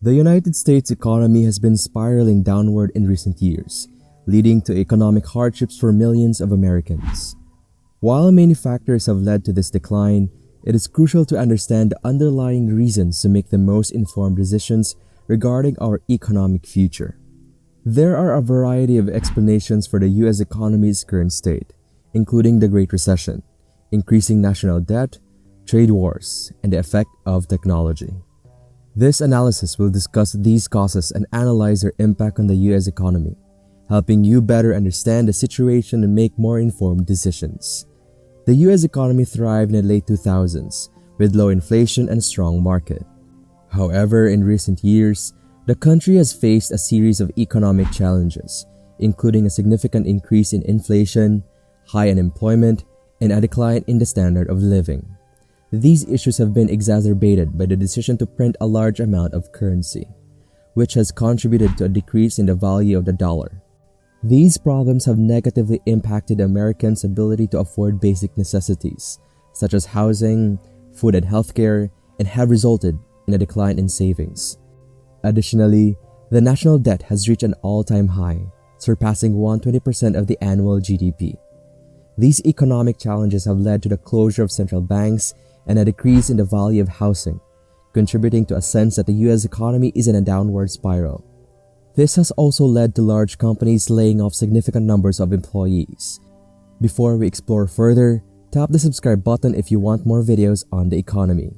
The United States economy has been spiraling downward in recent years, leading to economic hardships for millions of Americans. While many factors have led to this decline, it is crucial to understand the underlying reasons to make the most informed decisions regarding our economic future. There are a variety of explanations for the U.S. economy's current state, including the Great Recession, increasing national debt, trade wars, and the effect of technology. This analysis will discuss these causes and analyze their impact on the U.S. economy, helping you better understand the situation and make more informed decisions. The U.S. economy thrived in the late 2000s with low inflation and a strong market. However, in recent years, the country has faced a series of economic challenges, including a significant increase in inflation, high unemployment, and a decline in the standard of living. These issues have been exacerbated by the decision to print a large amount of currency, which has contributed to a decrease in the value of the dollar. These problems have negatively impacted Americans' ability to afford basic necessities, such as housing, food and healthcare, and have resulted in a decline in savings. Additionally, the national debt has reached an all-time high, surpassing 120% of the annual GDP. These economic challenges have led to the closure of central banks and a decrease in the value of housing, contributing to a sense that the U.S. economy is in a downward spiral. This has also led to large companies laying off significant numbers of employees. Before we explore further, tap the subscribe button if you want more videos on the economy.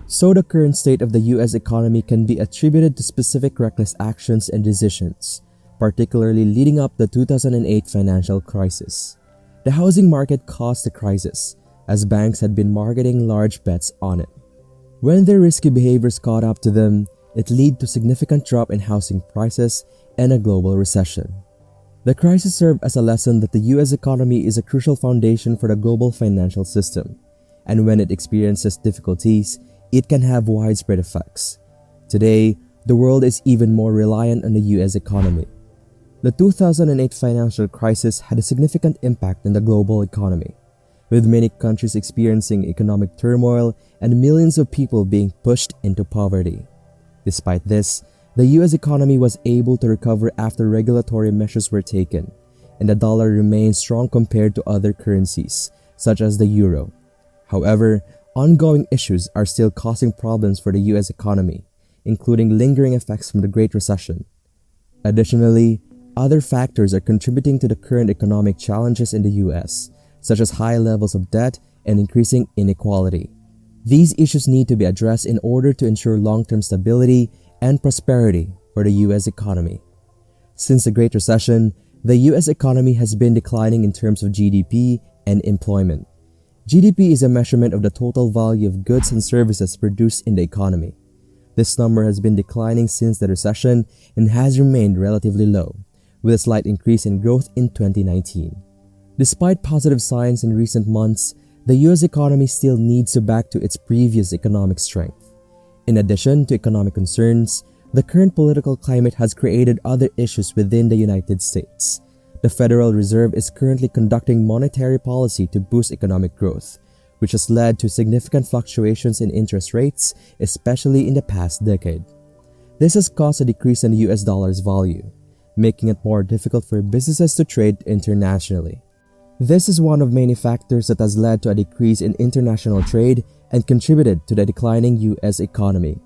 So the current state of the U.S. economy can be attributed to specific reckless actions and decisions, particularly leading up the 2008 financial crisis. The housing market caused the crisis, as banks had been marketing large bets on it. When their risky behaviors caught up to them, it led to significant drop in housing prices and a global recession. The crisis served as a lesson that the U.S. economy is a crucial foundation for the global financial system, and when it experiences difficulties, it can have widespread effects. Today, the world is even more reliant on the U.S. economy. The 2008 financial crisis had a significant impact on the global economy, with many countries experiencing economic turmoil and millions of people being pushed into poverty. Despite this, the U.S. economy was able to recover after regulatory measures were taken, and the dollar remained strong compared to other currencies, such as the euro. However, ongoing issues are still causing problems for the U.S. economy, including lingering effects from the Great Recession. Additionally, other factors are contributing to the current economic challenges in the U.S., such as high levels of debt and increasing inequality. These issues need to be addressed in order to ensure long-term stability and prosperity for the U.S. economy. Since the Great Recession, the U.S. economy has been declining in terms of GDP and employment. GDP is a measurement of the total value of goods and services produced in the economy. This number has been declining since the recession and has remained relatively low, with a slight increase in growth in 2019. Despite positive signs in recent months, the U.S. economy still needs to back to its previous economic strength. In addition to economic concerns, the current political climate has created other issues within the United States. The Federal Reserve is currently conducting monetary policy to boost economic growth, which has led to significant fluctuations in interest rates, especially in the past decade. This has caused a decrease in the U.S. dollar's value, making it more difficult for businesses to trade internationally. This is one of many factors that has led to a decrease in international trade and contributed to the declining U.S. economy.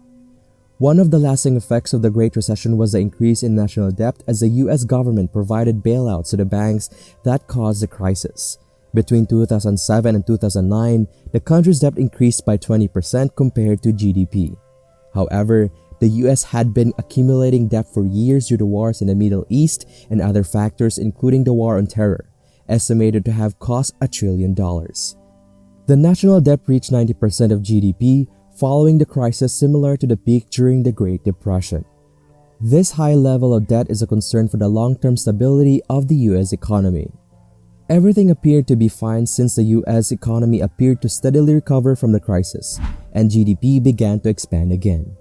One of the lasting effects of the Great Recession was the increase in national debt as the U.S. government provided bailouts to the banks that caused the crisis. Between 2007 and 2009, the country's debt increased by 20% compared to GDP. However, the U.S. had been accumulating debt for years due to wars in the Middle East and other factors, including the War on Terror, estimated to have cost $1 trillion. The national debt reached 90% of GDP following the crisis, similar to the peak during the Great Depression. This high level of debt is a concern for the long-term stability of the U.S. economy. Everything appeared to be fine since the U.S. economy appeared to steadily recover from the crisis, and GDP began to expand again.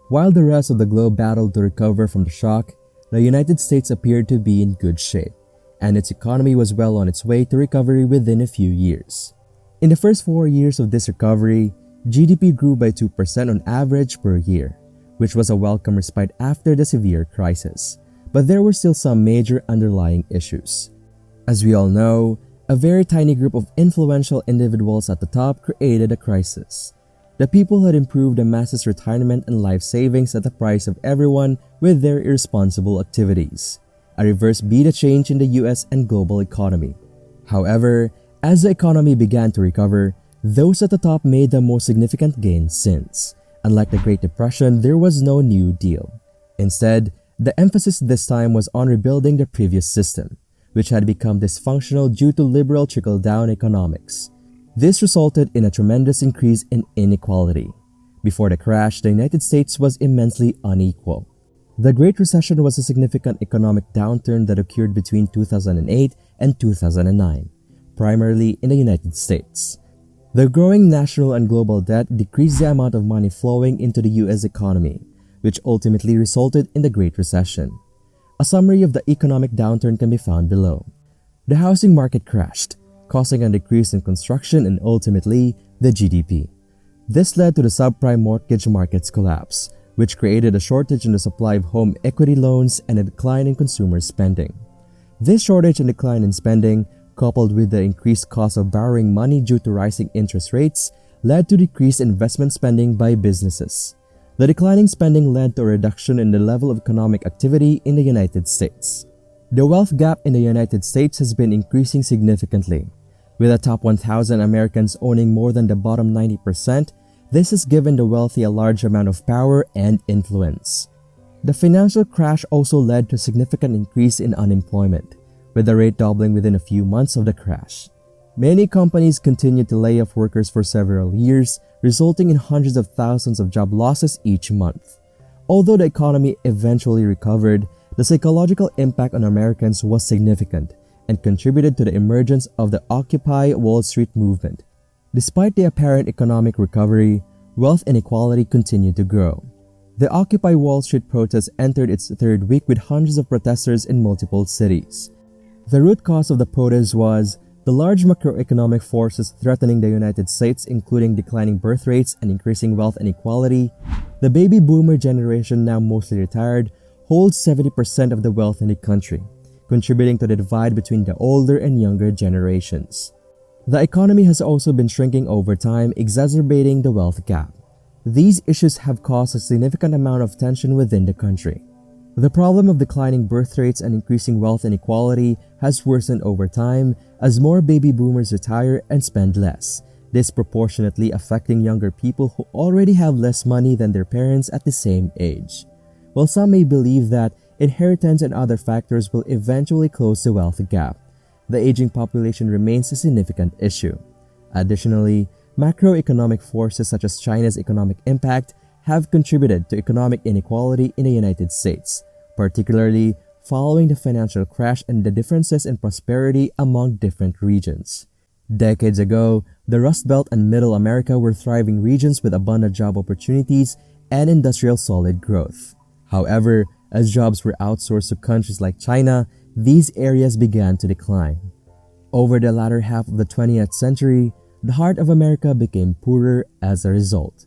While the rest of the globe battled to recover from the shock, the United States appeared to be in good shape, and its economy was well on its way to recovery within a few years. In the first 4 years of this recovery, GDP grew by 2% on average per year, which was a welcome respite after the severe crisis. But there were still some major underlying issues. As we all know, a very tiny group of influential individuals at the top created a crisis. The people had improved the masses' retirement and life savings at the price of everyone with their irresponsible activities. A reverse beat a change in the US and global economy. However, as the economy began to recover, those at the top made the most significant gains since. Unlike the Great Depression, there was no New Deal. Instead, the emphasis this time was on rebuilding the previous system, which had become dysfunctional due to liberal trickle-down economics. This resulted in a tremendous increase in inequality. Before the crash, the United States was immensely unequal. The Great Recession was a significant economic downturn that occurred between 2008 and 2009, primarily in the United States. The growing national and global debt decreased the amount of money flowing into the US economy, which ultimately resulted in the Great Recession. A summary of the economic downturn can be found below. The housing market crashed, causing a decrease in construction and ultimately the GDP. This led to the subprime mortgage market's collapse, which created a shortage in the supply of home equity loans and a decline in consumer spending. This shortage and decline in spending, coupled with the increased cost of borrowing money due to rising interest rates, led to decreased investment spending by businesses. The declining spending led to a reduction in the level of economic activity in the United States. The wealth gap in the United States has been increasing significantly. With the top 1,000 Americans owning more than the bottom 90%, this has given the wealthy a large amount of power and influence. The financial crash also led to a significant increase in unemployment, with the rate doubling within a few months of the crash. Many companies continued to lay off workers for several years, resulting in hundreds of thousands of job losses each month. Although the economy eventually recovered, the psychological impact on Americans was significant and contributed to the emergence of the Occupy Wall Street movement. Despite the apparent economic recovery, wealth inequality continued to grow. The Occupy Wall Street protest entered its third week with hundreds of protesters in multiple cities. The root cause of the protest was the large macroeconomic forces threatening the United States, including declining birth rates and increasing wealth inequality. The baby boomer generation, now mostly retired, holds 70% of the wealth in the country, contributing to the divide between the older and younger generations. The economy has also been shrinking over time, exacerbating the wealth gap. These issues have caused a significant amount of tension within the country. The problem of declining birth rates and increasing wealth inequality has worsened over time as more baby boomers retire and spend less, disproportionately affecting younger people who already have less money than their parents at the same age. While some may believe that inheritance and other factors will eventually close the wealth gap, the aging population remains a significant issue. Additionally, macroeconomic forces such as China's economic impact have contributed to economic inequality in the United States, particularly following the financial crash and the differences in prosperity among different regions. Decades ago, the Rust Belt and Middle America were thriving regions with abundant job opportunities and industrial solid growth. However, as jobs were outsourced to countries like China, these areas began to decline. Over the latter half of the 20th century, the heart of America became poorer as a result.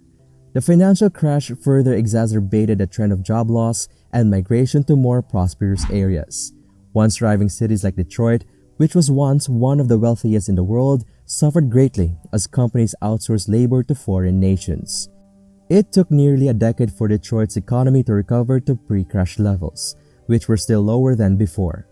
The financial crash further exacerbated the trend of job loss and migration to more prosperous areas. Once thriving cities like Detroit, which was once one of the wealthiest in the world, suffered greatly as companies outsourced labor to foreign nations. It took nearly a decade for Detroit's economy to recover to pre-crash levels, which were still lower than before.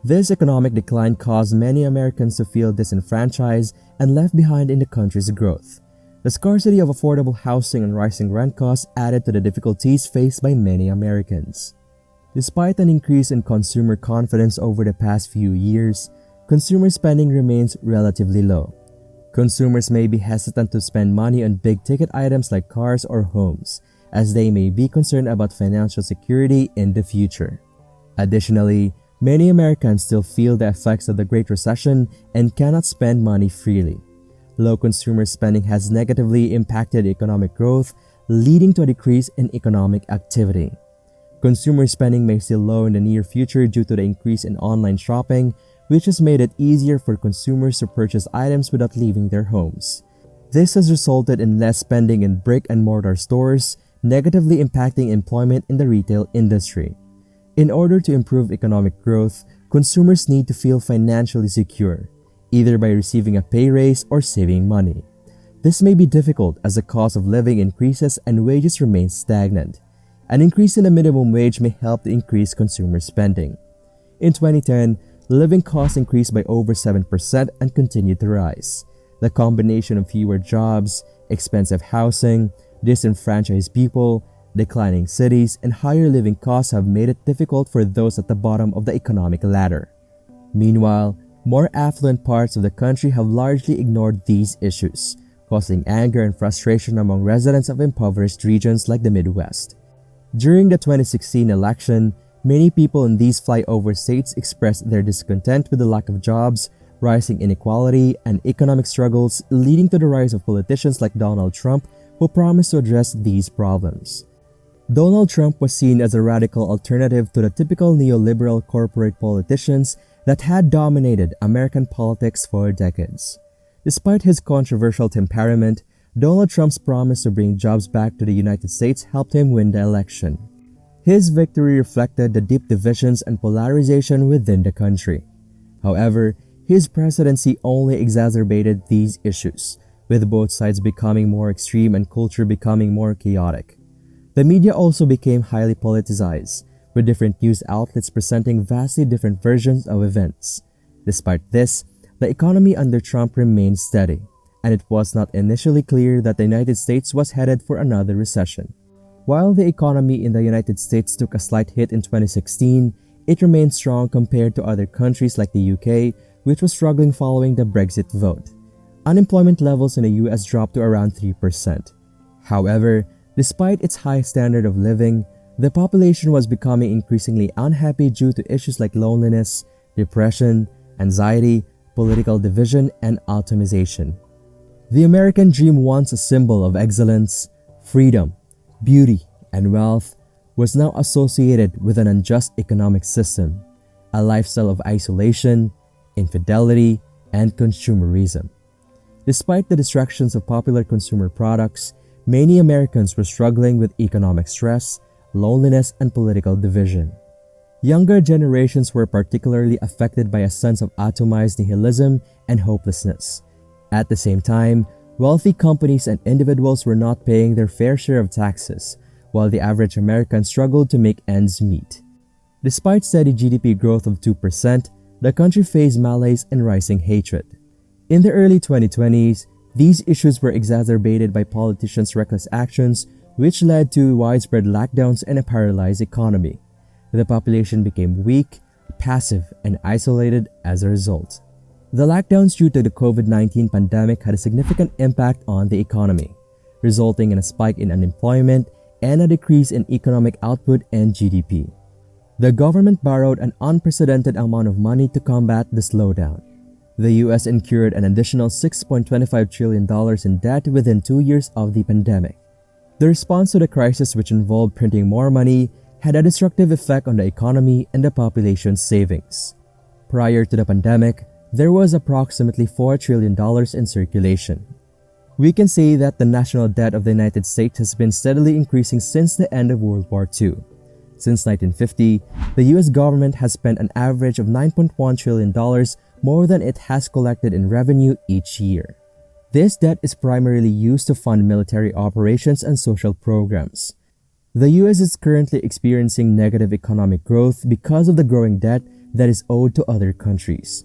This economic decline caused many Americans to feel disenfranchised and left behind in the country's growth. The scarcity of affordable housing and rising rent costs added to the difficulties faced by many Americans. Despite an increase in consumer confidence over the past few years, consumer spending remains relatively low. Consumers may be hesitant to spend money on big-ticket items like cars or homes, as they may be concerned about financial security in the future. Additionally, many Americans still feel the effects of the Great Recession and cannot spend money freely. Low consumer spending has negatively impacted economic growth, leading to a decrease in economic activity. Consumer spending may still low in the near future due to the increase in online shopping, which has made it easier for consumers to purchase items without leaving their homes. This has resulted in less spending in brick-and-mortar stores, negatively impacting employment in the retail industry. In order to improve economic growth, consumers need to feel financially secure, either by receiving a pay raise or saving money. This may be difficult as the cost of living increases and wages remain stagnant. An increase in the minimum wage may help to increase consumer spending. In 2010, living costs increased by over 7% and continued to rise. The combination of fewer jobs, expensive housing, disenfranchised people, declining cities, and higher living costs have made it difficult for those at the bottom of the economic ladder. Meanwhile, more affluent parts of the country have largely ignored these issues, causing anger and frustration among residents of impoverished regions like the Midwest. During the 2016 election, many people in these flyover states expressed their discontent with the lack of jobs, rising inequality, and economic struggles, leading to the rise of politicians like Donald Trump who promised to address these problems. Donald Trump was seen as a radical alternative to the typical neoliberal corporate politicians that had dominated American politics for decades. Despite his controversial temperament, Donald Trump's promise to bring jobs back to the United States helped him win the election. His victory reflected the deep divisions and polarization within the country. However, his presidency only exacerbated these issues, with both sides becoming more extreme and culture becoming more chaotic. The media also became highly politicized, with different news outlets presenting vastly different versions of events. Despite this, the economy under Trump remained steady, and it was not initially clear that the United States was headed for another recession. While the economy in the United States took a slight hit in 2016, it remained strong compared to other countries like the UK, which was struggling following the Brexit vote. Unemployment levels in the US dropped to around 3%. However, despite its high standard of living, the population was becoming increasingly unhappy due to issues like loneliness, depression, anxiety, political division, and atomization. The American dream, once a symbol of excellence, freedom, beauty, and wealth, was now associated with an unjust economic system, a lifestyle of isolation, infidelity, and consumerism. Despite the distractions of popular consumer products, many Americans were struggling with economic stress, loneliness, and political division. Younger generations were particularly affected by a sense of atomized nihilism and hopelessness. At the same time, wealthy companies and individuals were not paying their fair share of taxes, while the average American struggled to make ends meet. Despite steady GDP growth of 2%, the country faced malaise and rising hatred. In the early 2020s, these issues were exacerbated by politicians' reckless actions, which led to widespread lockdowns and a paralyzed economy. The population became weak, passive, and isolated as a result. The lockdowns due to the COVID-19 pandemic had a significant impact on the economy, resulting in a spike in unemployment and a decrease in economic output and GDP. The government borrowed an unprecedented amount of money to combat the slowdown. The US incurred an additional $6.25 trillion in debt within 2 years of the pandemic. The response to the crisis, which involved printing more money, had a destructive effect on the economy and the population's savings. Prior to the pandemic, there was approximately $4 trillion in circulation. We can say that the national debt of the United States has been steadily increasing since the end of World War II. Since 1950, the US government has spent an average of $9.1 trillion more than it has collected in revenue each year. This debt is primarily used to fund military operations and social programs. The US is currently experiencing negative economic growth because of the growing debt that is owed to other countries.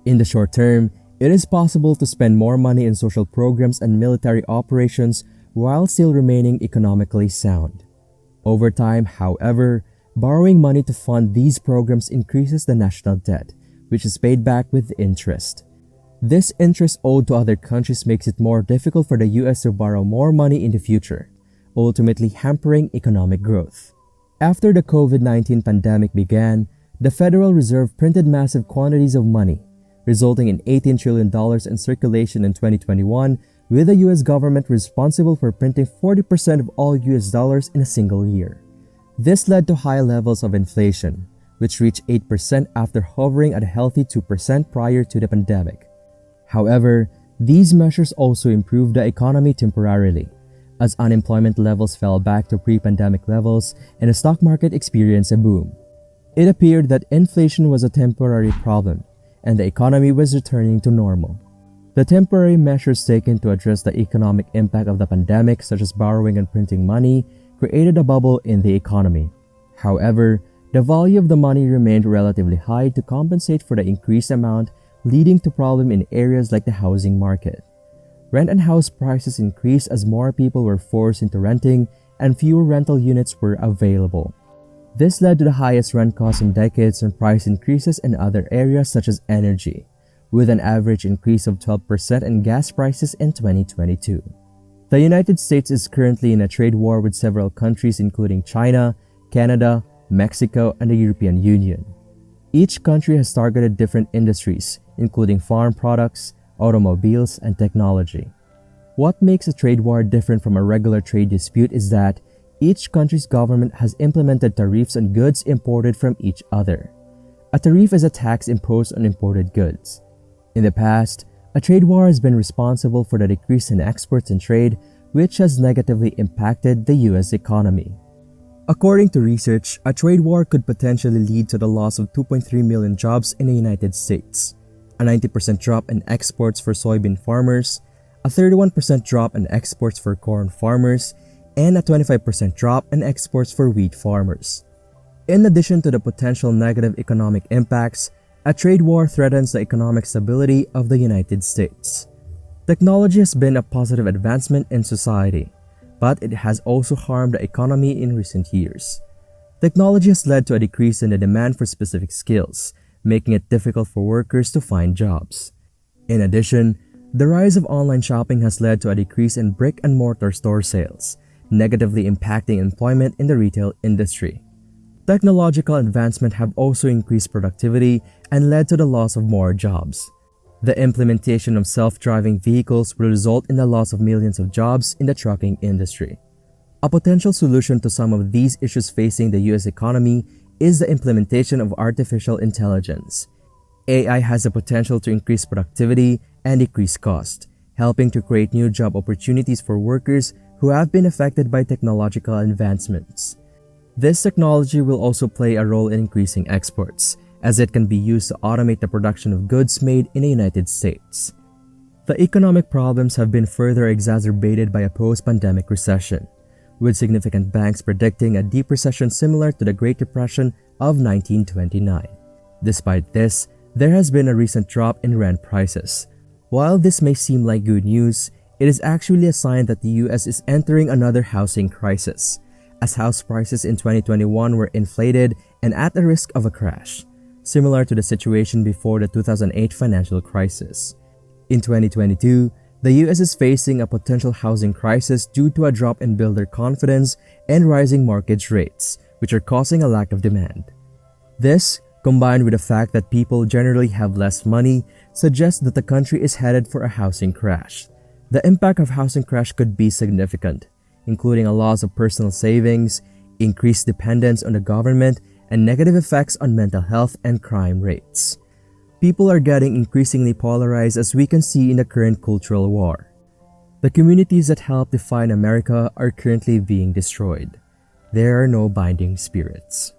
In the short term, it is possible to spend more money in social programs and military operations while still remaining economically sound. Over time, however, borrowing money to fund these programs increases the national debt, which is paid back with interest. This interest owed to other countries makes it more difficult for the US to borrow more money in the future, ultimately hampering economic growth. After the COVID-19 pandemic began, the Federal Reserve printed massive quantities of money, resulting in $18 trillion in circulation in 2021, with the US government responsible for printing 40% of all US dollars in a single year. This led to high levels of inflation, which reached 8% after hovering at a healthy 2% prior to the pandemic. However, these measures also improved the economy temporarily, as unemployment levels fell back to pre-pandemic levels and the stock market experienced a boom. It appeared that inflation was a temporary problem and the economy was returning to normal. The temporary measures taken to address the economic impact of the pandemic, such as borrowing and printing money, created a bubble in the economy. However, the value of the money remained relatively high to compensate for the increased amount, leading to problems in areas like the housing market. Rent and house prices increased as more people were forced into renting and fewer rental units were available. This led to the highest rent costs in decades and price increases in other areas such as energy, with an average increase of 12% in gas prices in 2022. The United States is currently in a trade war with several countries including China, Canada, Mexico, and the European Union. Each country has targeted different industries, including farm products, automobiles, and technology. What makes a trade war different from a regular trade dispute is that each country's government has implemented tariffs on goods imported from each other. A tariff is a tax imposed on imported goods. In the past, a trade war has been responsible for the decrease in exports and trade, which has negatively impacted the US economy. According to research, a trade war could potentially lead to the loss of 2.3 million jobs in the United States, a 90% drop in exports for soybean farmers, a 31% drop in exports for corn farmers, and a 25% drop in exports for wheat farmers. In addition to the potential negative economic impacts, a trade war threatens the economic stability of the United States. Technology has been a positive advancement in society, but it has also harmed the economy in recent years. Technology has led to a decrease in the demand for specific skills, making it difficult for workers to find jobs. In addition, the rise of online shopping has led to a decrease in brick-and-mortar store sales, negatively impacting employment in the retail industry. Technological advancement have also increased productivity and led to the loss of more jobs. The implementation of self-driving vehicles will result in the loss of millions of jobs in the trucking industry. A potential solution to some of these issues facing the US economy is the implementation of artificial intelligence. AI has the potential to increase productivity and decrease cost, helping to create new job opportunities for workers who have been affected by technological advancements. This technology will also play a role in increasing exports, as it can be used to automate the production of goods made in the United States. The economic problems have been further exacerbated by a post-pandemic recession, with significant banks predicting a deep recession similar to the Great Depression of 1929. Despite this, there has been a recent drop in rent prices. While this may seem like good news, it is actually a sign that the US is entering another housing crisis, as house prices in 2021 were inflated and at the risk of a crash, similar to the situation before the 2008 financial crisis. In 2022, the US is facing a potential housing crisis due to a drop in builder confidence and rising mortgage rates, which are causing a lack of demand. This, combined with the fact that people generally have less money, suggests that the country is headed for a housing crash. The impact of housing crash could be significant, including a loss of personal savings, increased dependence on the government, and negative effects on mental health and crime rates. People are getting increasingly polarized, as we can see in the current cultural war. The communities that help define America are currently being destroyed. There are no binding spirits.